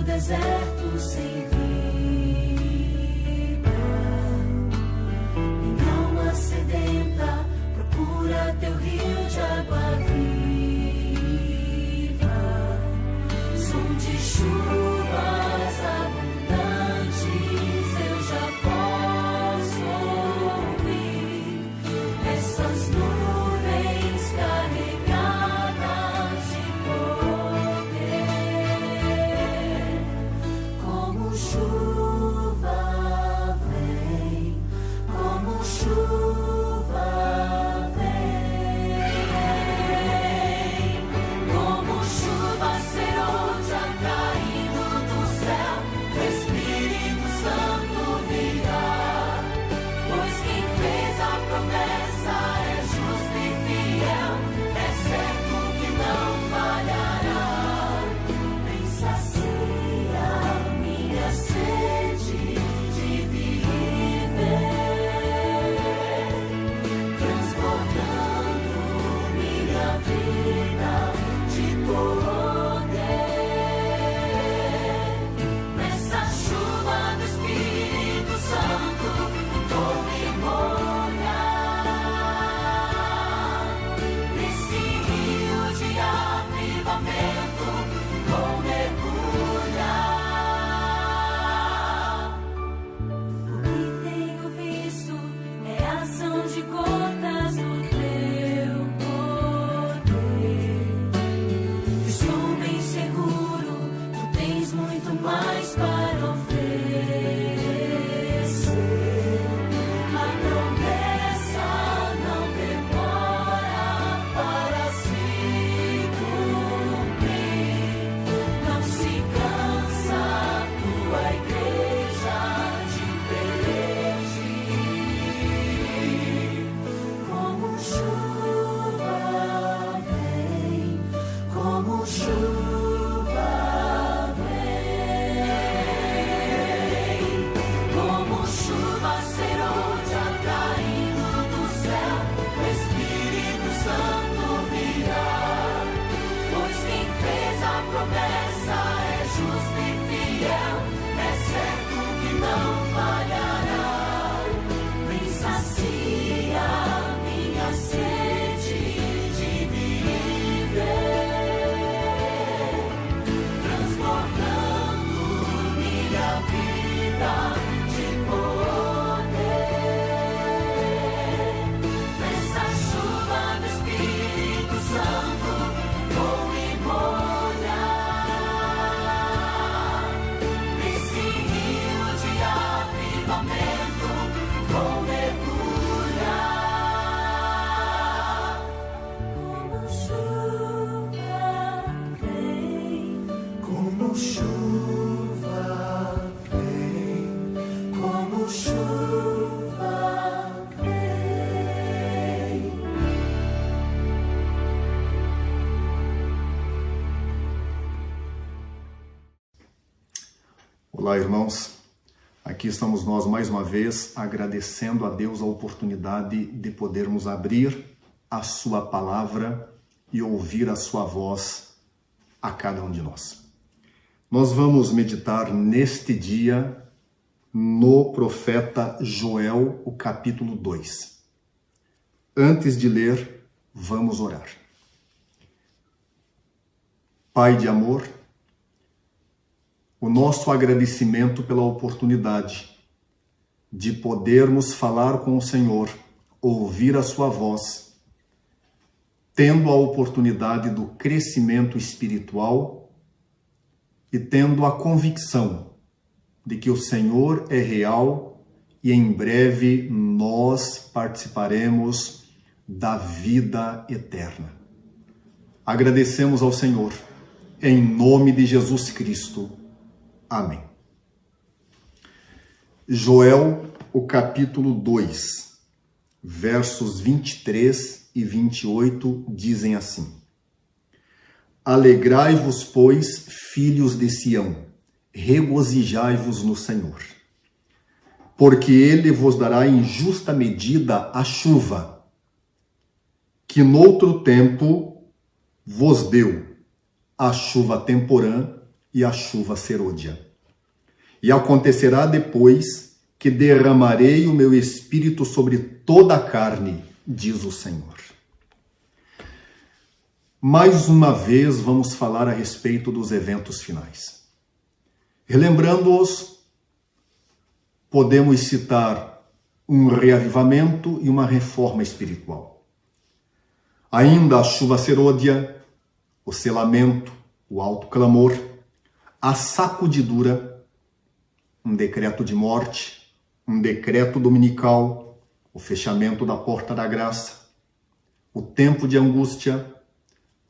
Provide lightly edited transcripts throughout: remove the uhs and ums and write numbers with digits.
Deserto sem vida, minha alma sedenta procura teu rio de água viva, som de chuvas abundantes eu já posso ouvir, essas nuvens carregadas de chuva vem, como chuva vem, como chuva serôdia caindo do céu, o Espírito Santo virá, pois quem fez a promessa é justo e fiel, é certo que não falhará, vem sacia minha sede de viver, transbordando minha vida de poder. Nessa chuva do Espírito Santo, vou me molhar. Nesse rio de avivamento, vou mergulhar. De gotas do teu poder, estou bem seguro, tu tens muito mais para oferecer. A promessa não demora para se cumprir, não se cansa a tua igreja de pedir. Como chuva vem, como chuva vem, como chuva serôdia caindo do céu, o Espírito Santo virá, pois quem fez a promessa é justo e fiel, é certo que não falhará, vem sacia minha sede de viver, transbordando minha vida de poder. Nessa chuva do Espírito Santo, vou me molhar. Nesse rio de avivamento, vou mergulhar. Como chuva vem, como chuva vem, como chuva vem. Olá, irmãos. Aqui estamos nós mais uma vez agradecendo a Deus a oportunidade de podermos abrir a sua palavra e ouvir a sua voz a cada um de nós. Nós vamos meditar neste dia no profeta Joel, o capítulo 2. Antes de ler, vamos orar. Pai de amor, o nosso agradecimento pela oportunidade de podermos falar com o Senhor, ouvir a sua voz, tendo a oportunidade do crescimento espiritual e tendo a convicção de que o Senhor é real e em breve nós participaremos da vida eterna. Agradecemos ao Senhor, em nome de Jesus Cristo. Amém. Joel, o capítulo 2, versos 23 e 28 dizem assim: Alegrai-vos, pois, filhos de Sião, regozijai-vos no Senhor, porque ele vos dará em justa medida a chuva, que noutro tempo vos deu, a chuva temporã e a chuva serôdia. E acontecerá depois que derramarei o meu espírito sobre toda a carne, diz o Senhor. Mais uma vez vamos falar a respeito dos eventos finais. Relembrando-os, podemos citar um reavivamento e uma reforma espiritual. Ainda a chuva serôdia, o selamento, o alto clamor, a sacudidura, um decreto de morte, um decreto dominical, o fechamento da porta da graça, o tempo de angústia,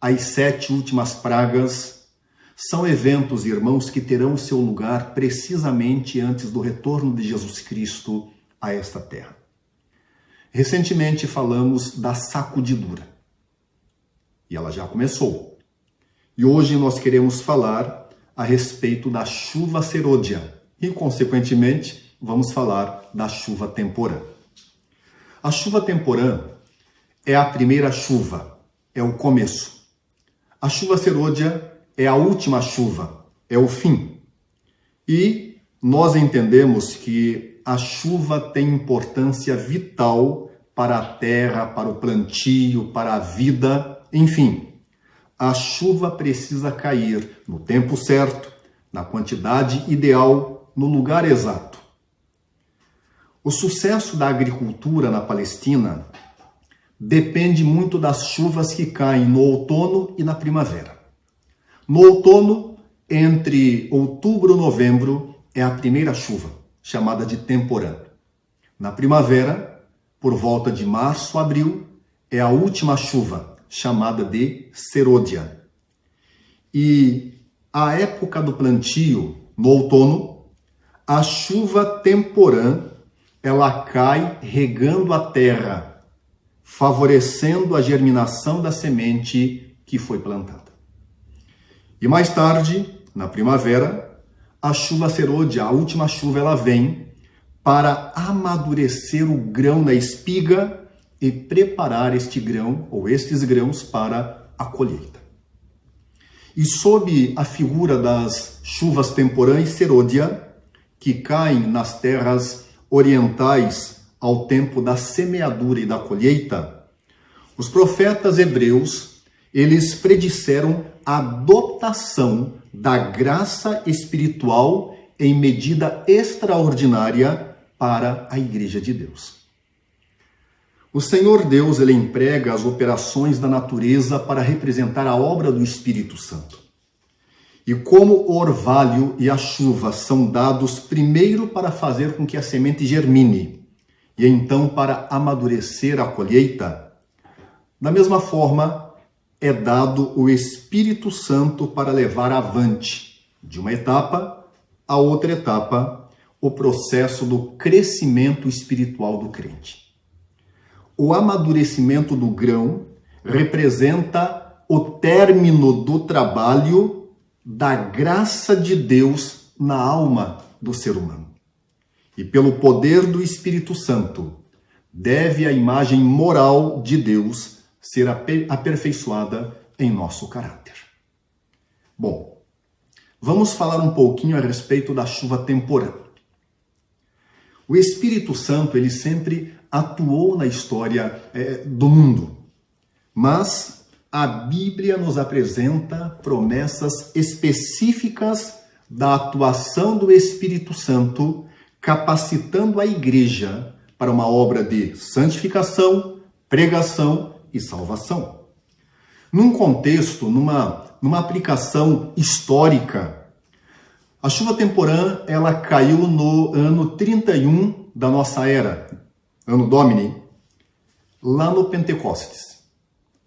as 7 últimas pragas, são eventos, irmãos, que terão seu lugar precisamente antes do retorno de Jesus Cristo a esta terra. Recentemente falamos da sacudidura, e ela já começou. E hoje nós queremos falar a respeito da chuva serôdia e, consequentemente, vamos falar da chuva temporã. A chuva temporã é a primeira chuva, é o começo. A chuva serôdia é a última chuva, é o fim. E nós entendemos que a chuva tem importância vital para a terra, para o plantio, para a vida, enfim. A chuva precisa cair no tempo certo, na quantidade ideal, no lugar exato. O sucesso da agricultura na Palestina depende muito das chuvas que caem no outono e na primavera. No outono, entre outubro e novembro, é a primeira chuva, chamada de temporã. Na primavera, por volta de março a abril, é a última chuva, chamada de serôdia. E a época do plantio, no outono, a chuva temporã, ela cai regando a terra, favorecendo a germinação da semente que foi plantada. E mais tarde, na primavera, a chuva serôdia, a última chuva, ela vem para amadurecer o grão na espiga e preparar este grão ou estes grãos para a colheita. E sob a figura das chuvas temporã e serôdia, que caem nas terras orientais ao tempo da semeadura e da colheita, os profetas hebreus, eles predisseram a dotação da graça espiritual em medida extraordinária para a Igreja de Deus. O Senhor Deus, ele emprega as operações da natureza para representar a obra do Espírito Santo. E como o orvalho e a chuva são dados primeiro para fazer com que a semente germine, e então para amadurecer a colheita, da mesma forma é dado o Espírito Santo para levar avante, de uma etapa a outra etapa, o processo do crescimento espiritual do crente. O amadurecimento do grão representa o término do trabalho da graça de Deus na alma do ser humano. E pelo poder do Espírito Santo, deve a imagem moral de Deus ser aperfeiçoada em nosso caráter. Bom, vamos falar um pouquinho a respeito da chuva temporã. O Espírito Santo, ele sempre atuou na história do mundo, mas a Bíblia nos apresenta promessas específicas da atuação do Espírito Santo, capacitando a igreja para uma obra de santificação, pregação e salvação. Num contexto, numa aplicação histórica, a chuva temporã, ela caiu no ano 31 da nossa era, ano Domini, lá no Pentecostes,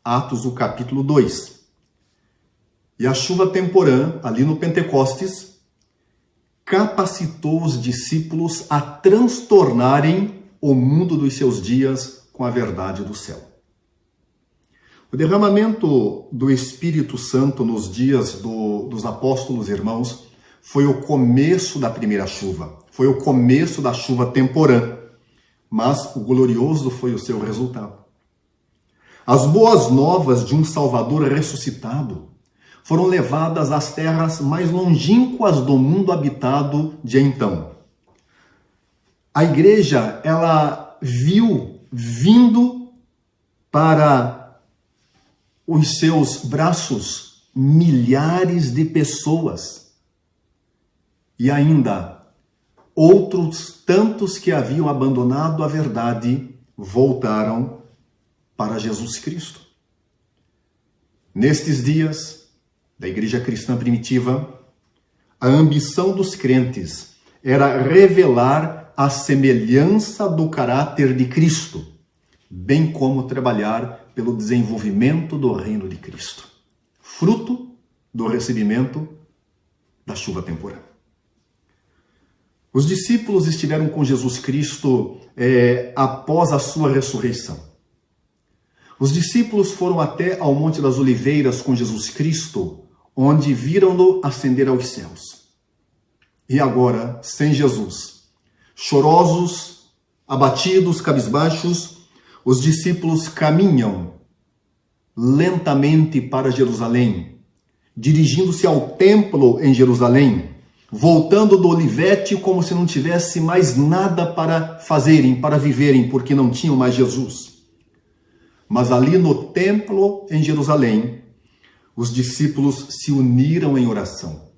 Atos, o capítulo 2. E a chuva temporã, ali no Pentecostes, capacitou os discípulos a transtornarem o mundo dos seus dias com a verdade do céu. O derramamento do Espírito Santo nos dias dos apóstolos irmãos foi o começo da primeira chuva, foi o começo da chuva temporã, mas o glorioso foi o seu resultado. As boas novas de um Salvador ressuscitado foram levadas às terras mais longínquas do mundo habitado de então. A igreja, ela viu vindo para os seus braços milhares de pessoas e ainda outros tantos que haviam abandonado a verdade voltaram para Jesus Cristo. Nestes dias da igreja cristã primitiva, a ambição dos crentes era revelar a semelhança do caráter de Cristo, bem como trabalhar pelo desenvolvimento do reino de Cristo, fruto do recebimento da chuva temporã. Os discípulos estiveram com Jesus Cristo após a sua ressurreição. Os discípulos foram até ao Monte das Oliveiras com Jesus Cristo, onde viram-no ascender aos céus. E agora, sem Jesus, chorosos, abatidos, cabisbaixos, os discípulos caminham lentamente para Jerusalém, dirigindo-se ao templo em Jerusalém, voltando do Olivete como se não tivesse mais nada para fazerem, para viverem, porque não tinham mais Jesus. Mas ali no templo em Jerusalém, os discípulos se uniram em oração.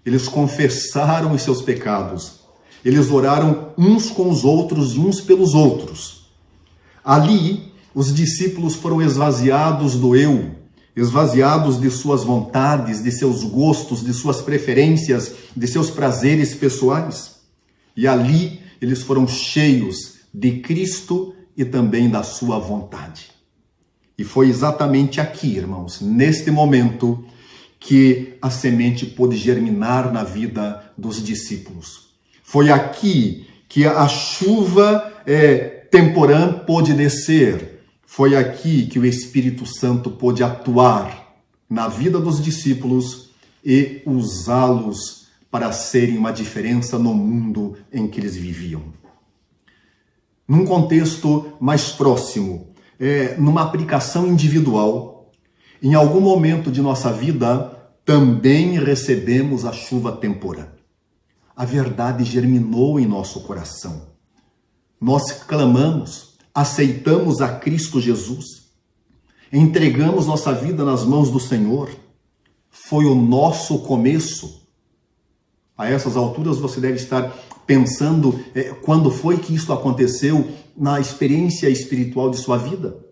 Eles confessaram os seus pecados. Eles oraram uns com os outros e uns pelos outros. Ali, os discípulos foram esvaziados do eu, esvaziados de suas vontades, de seus gostos, de suas preferências, de seus prazeres pessoais. E ali, eles foram cheios de Cristo e também da sua vontade. E foi exatamente aqui, irmãos, neste momento, que a semente pôde germinar na vida dos discípulos. Foi aqui que a chuva temporã pôde descer. Foi aqui que o Espírito Santo pôde atuar na vida dos discípulos e usá-los para serem uma diferença no mundo em que eles viviam. Num contexto mais próximo, numa aplicação individual, em algum momento de nossa vida, também recebemos a chuva temporã. A verdade germinou em nosso coração. Nós clamamos, aceitamos a Cristo Jesus, entregamos nossa vida nas mãos do Senhor. Foi o nosso começo. A essas alturas você deve estar pensando quando foi que isso aconteceu na experiência espiritual de sua vida.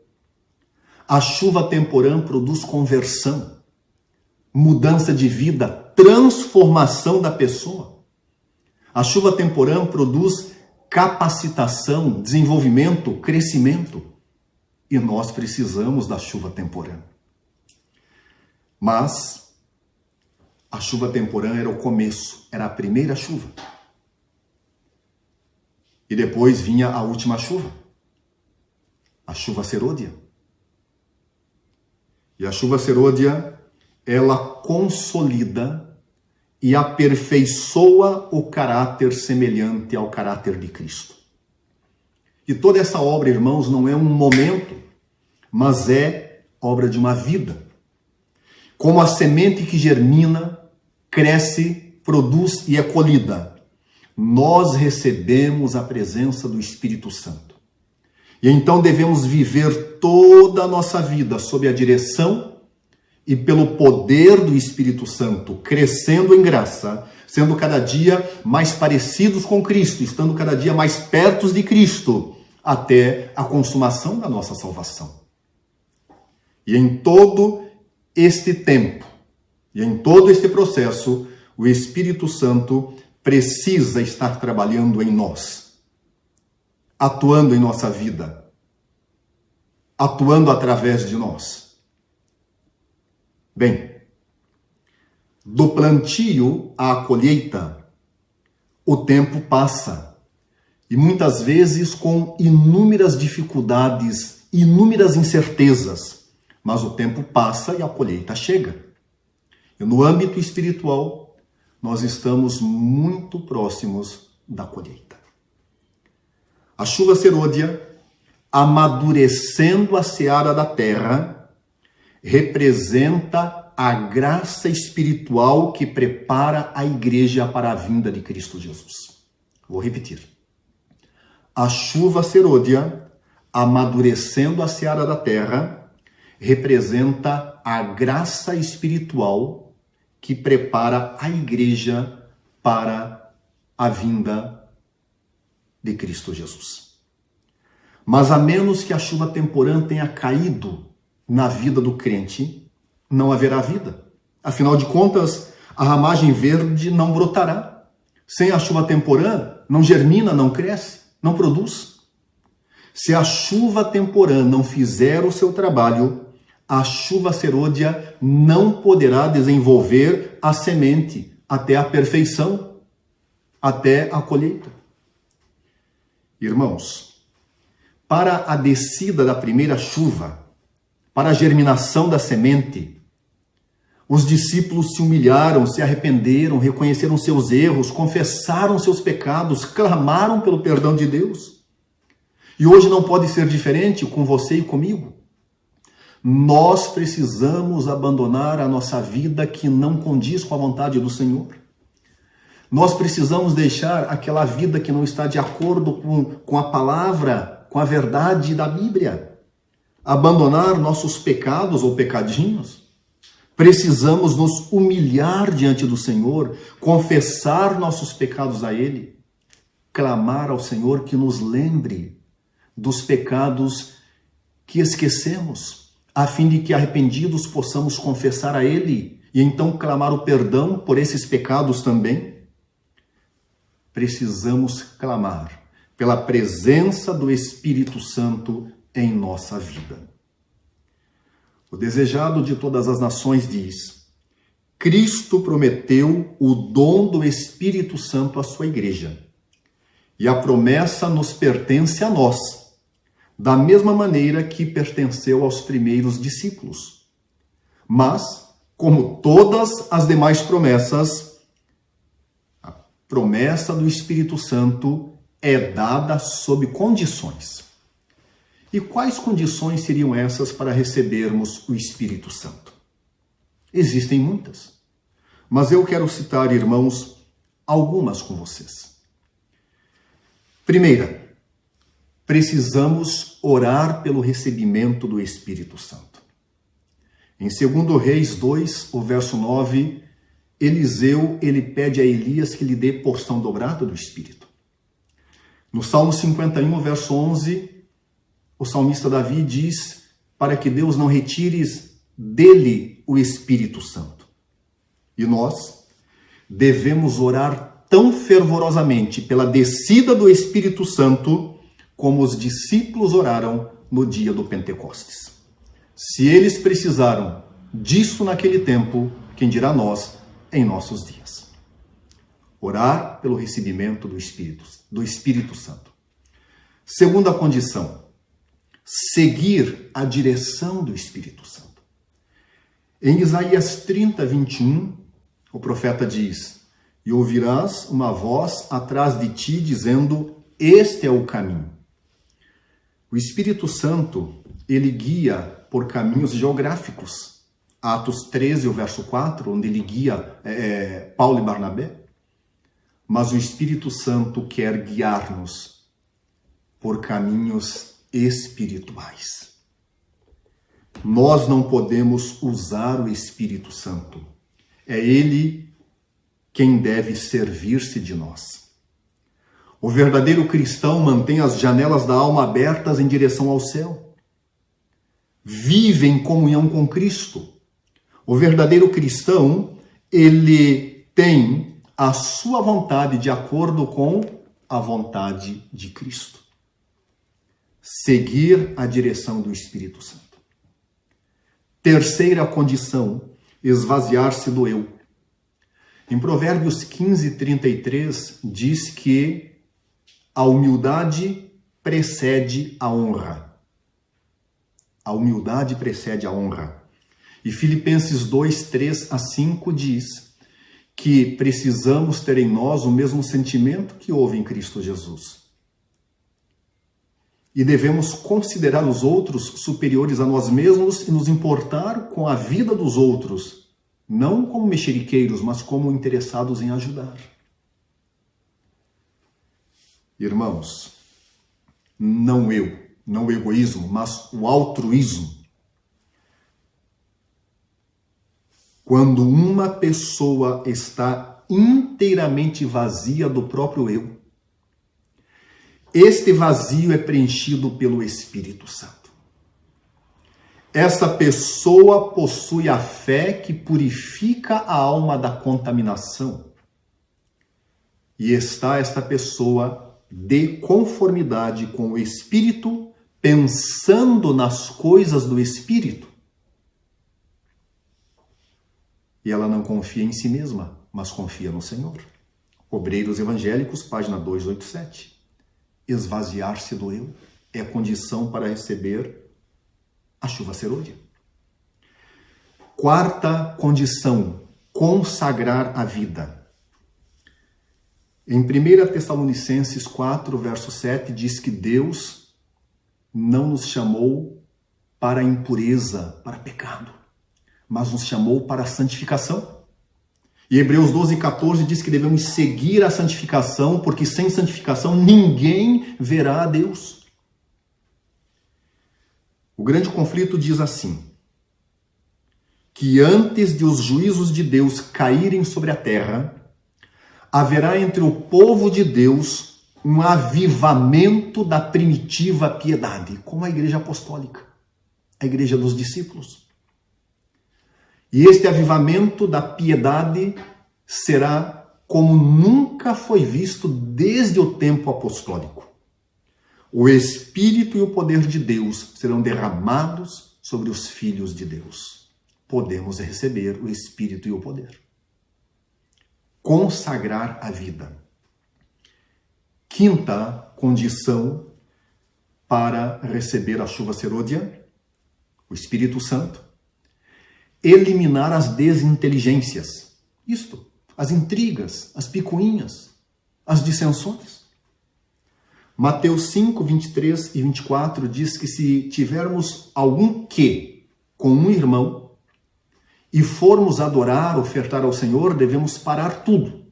A chuva temporã produz conversão, mudança de vida, transformação da pessoa. A chuva temporã produz capacitação, desenvolvimento, crescimento. E nós precisamos da chuva temporã. Mas a chuva temporã era o começo, era a primeira chuva. E depois vinha a última chuva, a chuva serôdia. E a chuva serôdia, ela consolida e aperfeiçoa o caráter semelhante ao caráter de Cristo. E toda essa obra, irmãos, não é um momento, mas é obra de uma vida. Como a semente que germina, cresce, produz e é colhida, nós recebemos a presença do Espírito Santo. E então devemos viver toda a nossa vida sob a direção e pelo poder do Espírito Santo, crescendo em graça, sendo cada dia mais parecidos com Cristo, estando cada dia mais perto de Cristo, até a consumação da nossa salvação. E em todo este tempo, e em todo este processo, o Espírito Santo precisa estar trabalhando em nós, atuando em nossa vida, atuando através de nós. Bem, do plantio à colheita, o tempo passa, e muitas vezes com inúmeras dificuldades, inúmeras incertezas, mas o tempo passa e a colheita chega. E no âmbito espiritual, nós estamos muito próximos da colheita. A chuva serôdia, amadurecendo a seara da terra, representa a graça espiritual que prepara a igreja para a vinda de Cristo Jesus. Vou repetir. A chuva serôdia, amadurecendo a seara da terra, representa a graça espiritual que prepara a igreja para a vinda de Cristo Jesus. Mas a menos que a chuva temporã tenha caído na vida do crente, não haverá vida. Afinal de contas, a ramagem verde não brotará. Sem a chuva temporã, não germina, não cresce, não produz. Se a chuva temporã não fizer o seu trabalho, a chuva serôdia não poderá desenvolver a semente até a perfeição, até a colheita. Irmãos, para a descida da primeira chuva, para a germinação da semente, os discípulos se humilharam, se arrependeram, reconheceram seus erros, confessaram seus pecados, clamaram pelo perdão de Deus. E hoje não pode ser diferente com você e comigo. Nós precisamos abandonar a nossa vida que não condiz com a vontade do Senhor. Nós precisamos deixar aquela vida que não está de acordo com a palavra, com a verdade da Bíblia. Abandonar nossos pecados ou pecadinhos. Precisamos nos humilhar diante do Senhor, confessar nossos pecados a Ele, clamar ao Senhor que nos lembre dos pecados que esquecemos, a fim de que arrependidos possamos confessar a Ele e então clamar o perdão por esses pecados também. Precisamos clamar pela presença do Espírito Santo em nossa vida. O desejado de todas as nações diz: Cristo prometeu o dom do Espírito Santo à sua igreja. E a promessa nos pertence a nós, da mesma maneira que pertenceu aos primeiros discípulos. Mas, como todas as demais promessas, a promessa do Espírito Santo é dada sob condições. E quais condições seriam essas para recebermos o Espírito Santo? Existem muitas, mas eu quero citar, irmãos, algumas com vocês. Primeira, precisamos orar pelo recebimento do Espírito Santo. Em 2 Reis 2, o verso 9, Eliseu, ele pede a Elias que lhe dê porção dobrada do Espírito. No Salmo 51, o verso 11, o salmista Davi diz para que Deus não retire dele o Espírito Santo. E nós devemos orar tão fervorosamente pela descida do Espírito Santo como os discípulos oraram no dia do Pentecostes. Se eles precisaram disso naquele tempo, quem dirá nós em nossos dias? Orar pelo recebimento do Espírito Santo. Segunda condição, seguir a direção do Espírito Santo. Em Isaías 30, 21, o profeta diz: E ouvirás uma voz atrás de ti dizendo, este é o caminho. O Espírito Santo, ele guia por caminhos geográficos. Atos 13, o verso 4, onde ele guia Paulo e Barnabé. Mas o Espírito Santo quer guiar-nos por caminhos espirituais. Nós não podemos usar o Espírito Santo. É Ele quem deve servir-se de nós. O verdadeiro cristão mantém as janelas da alma abertas em direção ao céu. Vive em comunhão com Cristo. O verdadeiro cristão, ele tem a sua vontade de acordo com a vontade de Cristo. Seguir a direção do Espírito Santo. Terceira condição, esvaziar-se do eu. Em Provérbios 15, 33, diz que a humildade precede a honra. A humildade precede a honra. E Filipenses 2, 3 a 5 diz que precisamos ter em nós o mesmo sentimento que houve em Cristo Jesus. E devemos considerar os outros superiores a nós mesmos e nos importar com a vida dos outros, não como mexeriqueiros, mas como interessados em ajudar. Irmãos, não o egoísmo, mas o altruísmo. Quando uma pessoa está inteiramente vazia do próprio eu, este vazio é preenchido pelo Espírito Santo. Essa pessoa possui a fé que purifica a alma da contaminação. E está esta pessoa de conformidade com o Espírito, pensando nas coisas do Espírito. E ela não confia em si mesma, mas confia no Senhor. Obreiros Evangélicos, página 287. Esvaziar-se do eu é condição para receber a chuva serôdia. Quarta condição, consagrar a vida. Em 1 Tessalonicenses 4, verso 7, diz que Deus não nos chamou para a impureza, para pecado, mas nos chamou para a santificação. E Hebreus 12, 14 diz que devemos seguir a santificação, porque sem santificação ninguém verá a Deus. O grande conflito diz assim, que antes de os juízos de Deus caírem sobre a terra, haverá entre o povo de Deus um avivamento da primitiva piedade, como a igreja apostólica, a igreja dos discípulos. E este avivamento da piedade será como nunca foi visto desde o tempo apostólico. O Espírito e o poder de Deus serão derramados sobre os filhos de Deus. Podemos receber o Espírito e o poder. Consagrar a vida. Quinta condição para receber a chuva serôdia, o Espírito Santo. Eliminar as desinteligências. Isto, as intrigas, as picuinhas, as dissensões. Mateus 5, 23 e 24 diz que se tivermos algum quê com um irmão e formos adorar, ofertar ao Senhor, devemos parar tudo.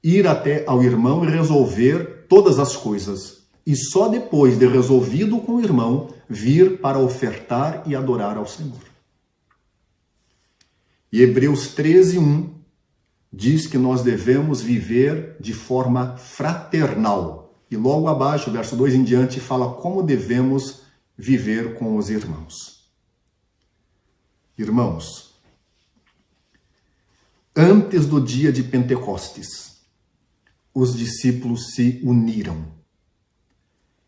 Ir até ao irmão e resolver todas as coisas. E só depois de resolvido com o irmão, vir para ofertar e adorar ao Senhor. E Hebreus 13, 1 diz que nós devemos viver de forma fraternal. E logo abaixo, verso 2 em diante, fala como devemos viver com os irmãos. Irmãos, antes do dia de Pentecostes, os discípulos se uniram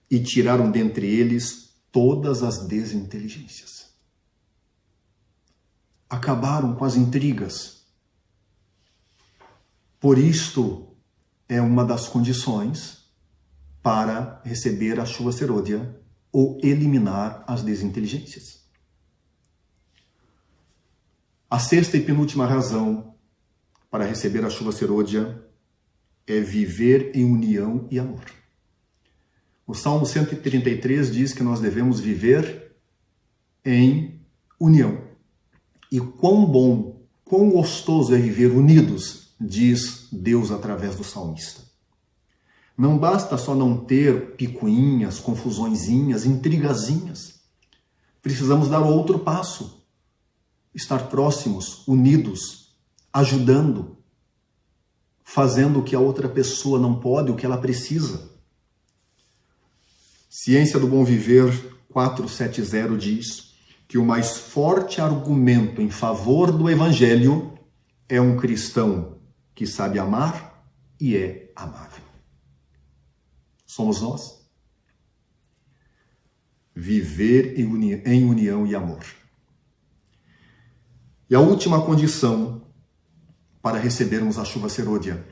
e tiraram dentre eles todas as desinteligências. Acabaram com as intrigas. Por isto, é uma das condições para receber a chuva serôdia ou eliminar as desinteligências. A sexta e penúltima razão para receber a chuva serôdia é viver em união e amor. O Salmo 133 diz que nós devemos viver em união. E quão bom, quão gostoso é viver unidos, diz Deus através do salmista. Não basta só não ter picuinhas, confusõezinhas, intrigazinhas. Precisamos dar outro passo. Estar próximos, unidos, ajudando, fazendo o que a outra pessoa não pode, o que ela precisa. Ciência do Bom Viver 470 diz que o mais forte argumento em favor do Evangelho é um cristão que sabe amar e é amável. Somos nós. Viver em união e amor. E a última condição para recebermos a chuva serôdia: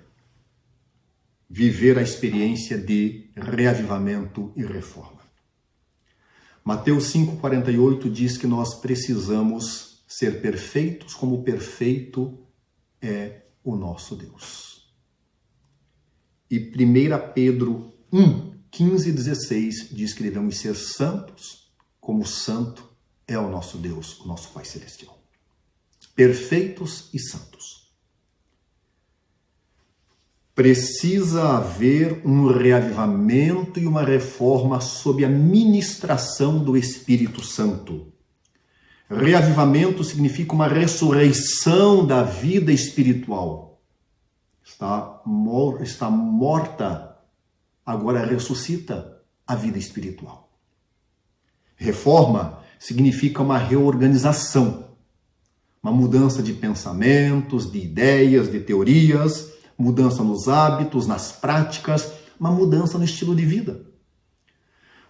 viver a experiência de reavivamento e reforma. Mateus 5,48 diz que nós precisamos ser perfeitos como perfeito é o nosso Deus. E 1 Pedro 1, 15 e 16 diz que devemos ser santos como santo é o nosso Deus, o nosso Pai Celestial. Perfeitos e santos. Precisa haver um reavivamento e uma reforma sob a ministração do Espírito Santo. Reavivamento significa uma ressurreição da vida espiritual. Está morta, agora ressuscita a vida espiritual. Reforma significa uma reorganização, uma mudança de pensamentos, de ideias, de teorias, mudança nos hábitos, nas práticas, uma mudança no estilo de vida.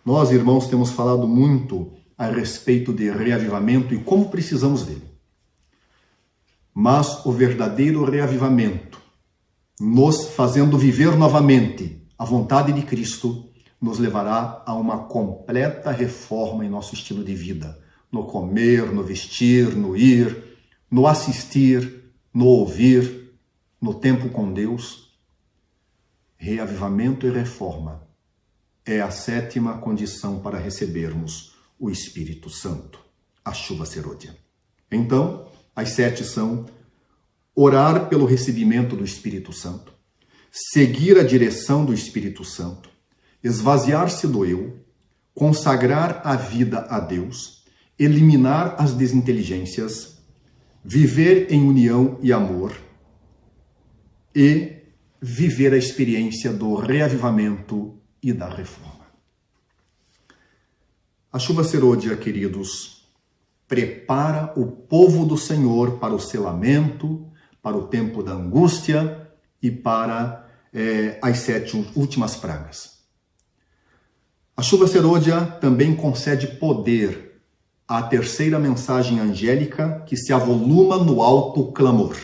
Nós, irmãos, temos falado muito a respeito de reavivamento e como precisamos dele. Mas o verdadeiro reavivamento, nos fazendo viver novamente a vontade de Cristo, nos levará a uma completa reforma em nosso estilo de vida, no comer, no vestir, no ir, no assistir, no ouvir, no tempo com Deus. Reavivamento e reforma é a 7ª condição para recebermos o Espírito Santo, a chuva serôdia. Então, as 7 são: orar pelo recebimento do Espírito Santo, seguir a direção do Espírito Santo, esvaziar-se do eu, consagrar a vida a Deus, eliminar as desinteligências, viver em união e amor e viver a experiência do reavivamento e da reforma. A chuva serôdia, queridos, prepara o povo do Senhor para o selamento, para o tempo da angústia e para as 7 últimas pragas. A chuva serôdia também concede poder à 3ª mensagem angélica que se avoluma no alto clamor.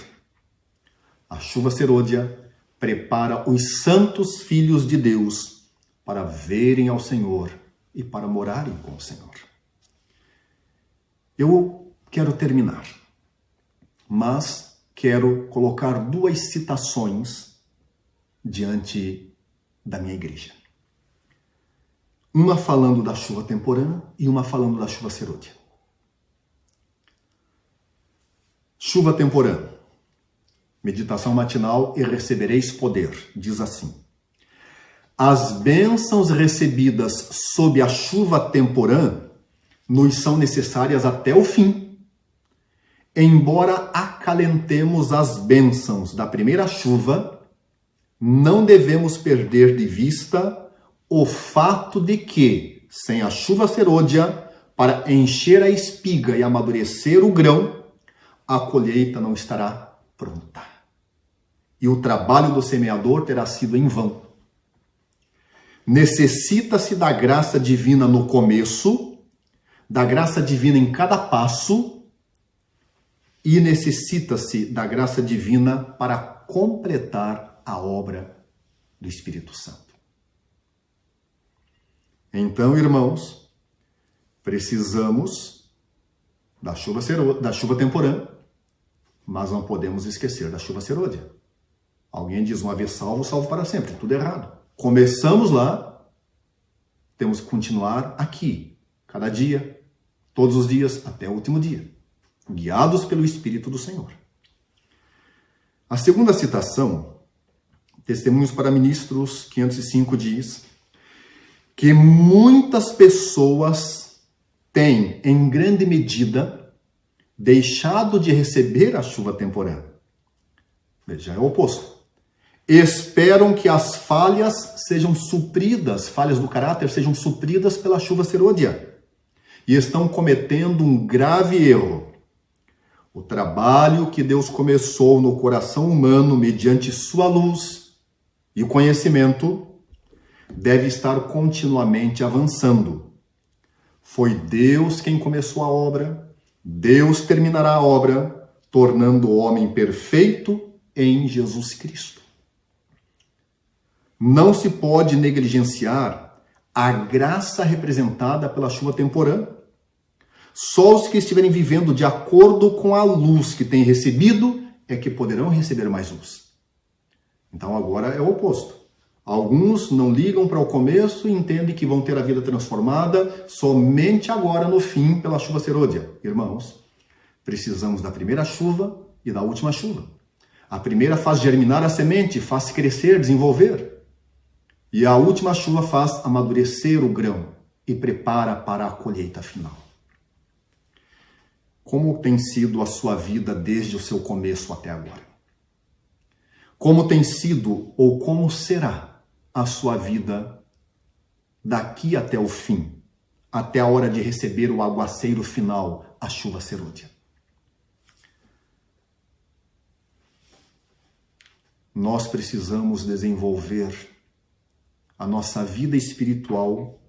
A chuva serôdia prepara os santos filhos de Deus para verem ao Senhor e para morarem com o Senhor. Eu quero terminar, mas quero colocar 2 citações diante da minha igreja. Uma falando da chuva temporã e uma falando da chuva serôdia. Chuva temporã. Meditação matinal: e recebereis poder. Diz assim: as bênçãos recebidas sob a chuva temporã nos são necessárias até o fim. Embora acalentemos as bênçãos da primeira chuva, não devemos perder de vista o fato de que, sem a chuva serôdia, para encher a espiga e amadurecer o grão, a colheita não estará pronta. E o trabalho do semeador terá sido em vão. Necessita-se da graça divina no começo, da graça divina em cada passo, e necessita-se da graça divina para completar a obra do Espírito Santo. Então, irmãos, precisamos da chuva temporã, mas não podemos esquecer da chuva serôdia. Alguém diz: uma vez salvo, salvo para sempre. Tudo errado. Começamos lá, temos que continuar aqui, cada dia, todos os dias, até o último dia, guiados pelo Espírito do Senhor. A segunda citação, Testemunhos para Ministros 505, diz que muitas pessoas têm, em grande medida, deixado de receber a chuva temporã. Veja, é o oposto. Esperam que as falhas sejam supridas, falhas do caráter sejam supridas pela chuva serôdia. E estão cometendo um grave erro. O trabalho que Deus começou no coração humano mediante sua luz e conhecimento deve estar continuamente avançando. Foi Deus quem começou a obra, Deus terminará a obra, tornando o homem perfeito em Jesus Cristo. Não se pode negligenciar a graça representada pela chuva temporã. Só os que estiverem vivendo de acordo com a luz que têm recebido é que poderão receber mais luz. Então agora é o oposto. Alguns não ligam para o começo e entendem que vão ter a vida transformada somente agora no fim pela chuva serôdia. Irmãos, precisamos da primeira chuva e da última chuva. A primeira faz germinar a semente, faz crescer, desenvolver. E a última chuva faz amadurecer o grão e prepara para a colheita final. Como tem sido a sua vida desde o seu começo até agora? Como tem sido ou como será a sua vida daqui até o fim, até a hora de receber o aguaceiro final, a chuva serôdia? Nós precisamos desenvolver a nossa vida espiritual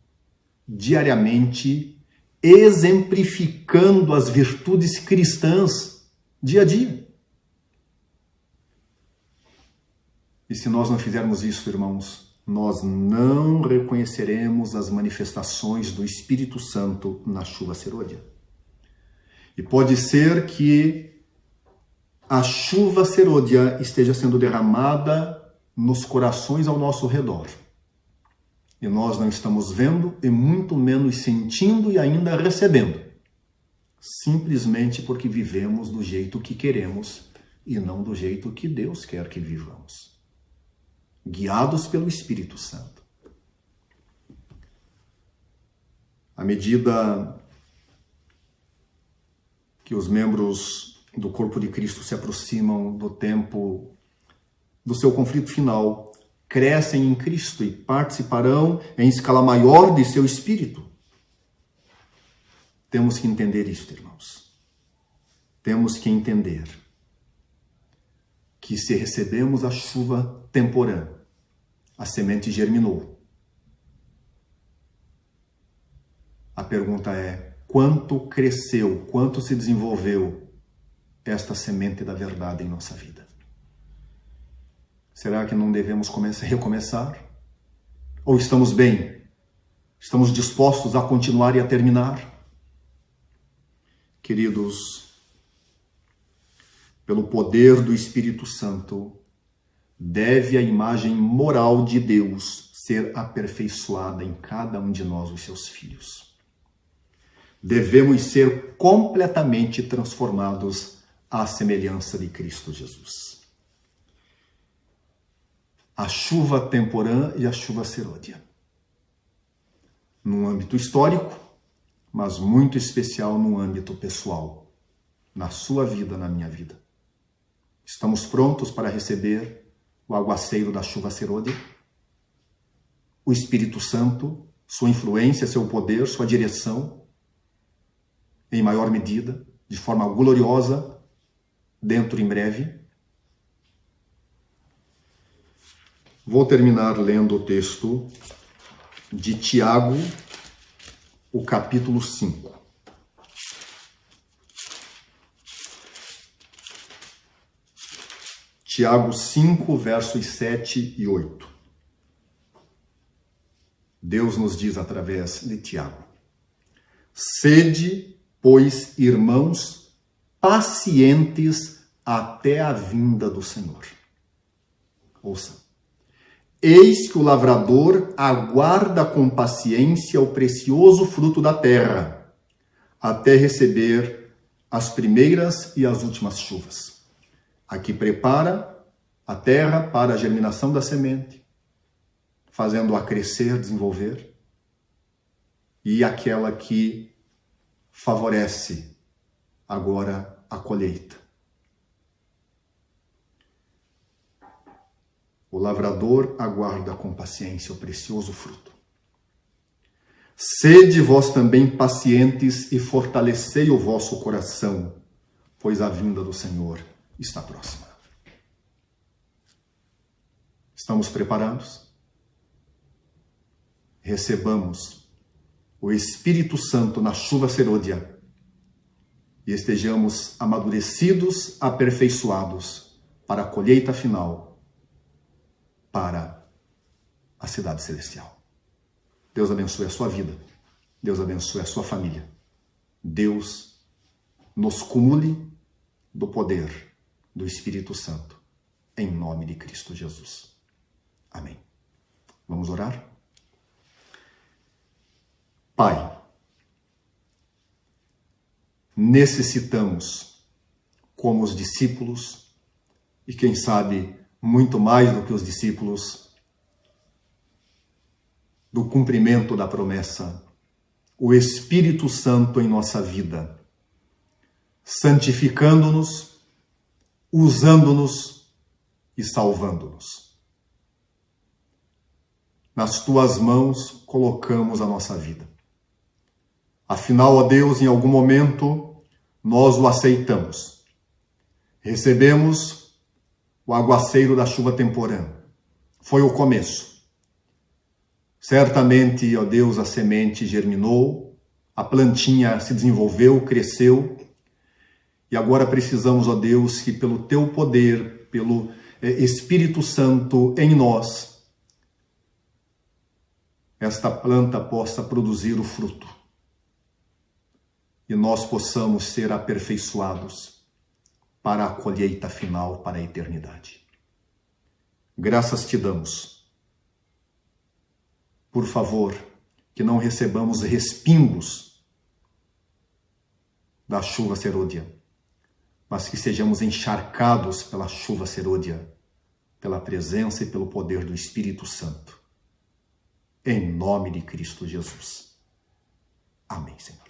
diariamente, exemplificando as virtudes cristãs dia a dia. E se nós não fizermos isso, irmãos, nós não reconheceremos as manifestações do Espírito Santo na chuva serôdia. E pode ser que a chuva serôdia esteja sendo derramada nos corações ao nosso redor. E nós não estamos vendo e muito menos sentindo e ainda recebendo. Simplesmente porque vivemos do jeito que queremos e não do jeito que Deus quer que vivamos. Guiados pelo Espírito Santo. À medida que os membros do corpo de Cristo se aproximam do tempo do seu conflito final, crescem em Cristo e participarão em escala maior de seu Espírito. Temos que entender isto, irmãos. Temos que entender que se recebemos a chuva temporã, a semente germinou. A pergunta é: quanto cresceu, quanto se desenvolveu esta semente da verdade em nossa vida? Será que não devemos recomeçar? Ou estamos bem? Estamos dispostos a continuar e a terminar? Queridos, pelo poder do Espírito Santo, deve a imagem moral de Deus ser aperfeiçoada em cada um de nós, os seus filhos. Devemos ser completamente transformados à semelhança de Cristo Jesus. A chuva temporã e a chuva serôdia. Num âmbito histórico, mas muito especial no âmbito pessoal, na sua vida, na minha vida. Estamos prontos para receber o aguaceiro da chuva serôdia? O Espírito Santo, sua influência, seu poder, sua direção, em maior medida, de forma gloriosa, dentro em breve? Vou terminar lendo o texto de Tiago, o capítulo 5. Tiago 5, versos 7 e 8. Deus nos diz através de Tiago: sede, pois, irmãos, pacientes até a vinda do Senhor. Ouça. Eis que o lavrador aguarda com paciência o precioso fruto da terra, até receber as primeiras e as últimas chuvas. A que prepara a terra para a germinação da semente, fazendo-a crescer, desenvolver, e aquela que favorece agora a colheita. O lavrador aguarda com paciência o precioso fruto. Sede vós também pacientes e fortalecei o vosso coração, pois a vinda do Senhor está próxima. Estamos preparados? Recebamos o Espírito Santo na chuva serôdia e estejamos amadurecidos, aperfeiçoados para a colheita final, para a cidade celestial. Deus abençoe a sua vida. Deus abençoe a sua família. Deus nos cumule do poder do Espírito Santo, em nome de Cristo Jesus. Amém. Vamos orar? Pai, necessitamos, como os discípulos, e quem sabe muito mais do que os discípulos, do cumprimento da promessa, o Espírito Santo em nossa vida, santificando-nos, usando-nos e salvando-nos. Nas tuas mãos colocamos a nossa vida. Afinal, ó Deus, em algum momento nós o aceitamos. Recebemos o aguaceiro da chuva temporã. Foi o começo. Certamente, ó Deus, a semente germinou, a plantinha se desenvolveu, cresceu, e agora precisamos, ó Deus, que pelo teu poder, pelo Espírito Santo em nós, esta planta possa produzir o fruto e nós possamos ser aperfeiçoados para a colheita final, para a eternidade. Graças te damos. Por favor, que não recebamos respingos da chuva serôdia, mas que sejamos encharcados pela chuva serôdia, pela presença e pelo poder do Espírito Santo. Em nome de Cristo Jesus. Amém, Senhor.